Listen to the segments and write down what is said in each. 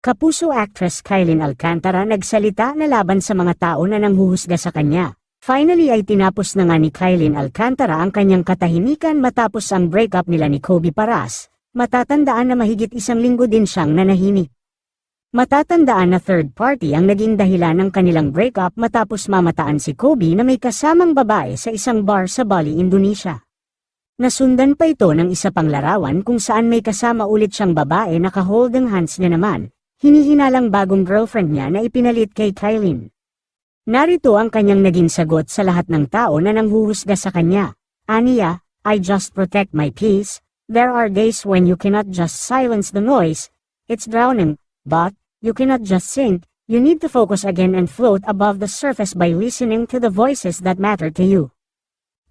Kapuso actress Kylin Alcantara nagsalita na laban sa mga tao na nanghuhusga sa kanya. Finally ay tinapos na nga ni Kylin Alcantara ang kanyang katahimikan matapos ang breakup nila ni Kobe Paras. Matatandaan na mahigit 1 linggo din siyang nanahimik. Matatandaan na third party ang naging dahilan ng kanilang breakup matapos mamataan si Kobe na may kasamang babae sa isang bar sa Bali, Indonesia. Nasundan pa ito ng isa pang larawan kung saan may kasama ulit siyang babae na ka-holding hands niya naman. Hinihinalang bagong girlfriend niya na ipinalit kay Kylin. Narito ang kanyang naging sagot sa lahat ng tao na nanghuhusga sa kanya. Aniya, I just protect my peace. There are days when you cannot just silence the noise. It's drowning. But, you cannot just sink. You need to focus again and float above the surface by listening to the voices that matter to you.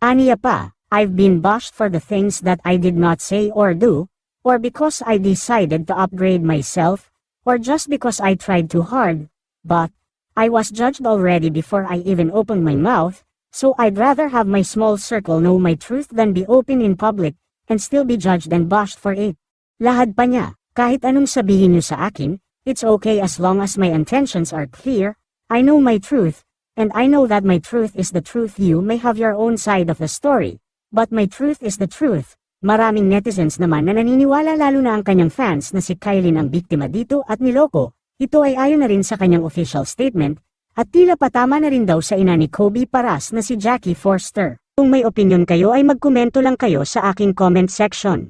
Aniya pa, I've been bashed for the things that I did not say or do, or because I decided to upgrade myself, or just because I tried too hard, but I was judged already before I even opened my mouth, so I'd rather have my small circle know my truth than be open in public, and still be judged and bashed for it. Lahad pa niya, kahit anong sabihin niyo sa akin, it's okay as long as my intentions are clear. I know my truth, and I know that my truth is the truth. You may have your own side of the story, but my truth is the truth. Maraming netizens naman na naniniwala, lalo na ang kanyang fans, na si Kylin ang biktima dito at niloko. Ito ay ayon na rin sa kanyang official statement, at tila patama na rin daw sa ina ni Kobe Paras na si Jackie Forster. Kung may opinion kayo ay magkomento lang kayo sa aking comment section.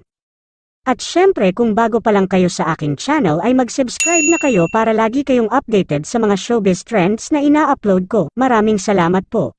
At syempre kung bago pa lang kayo sa aking channel ay mag-subscribe na kayo para lagi kayong updated sa mga showbiz trends na ina-upload ko. Maraming salamat po.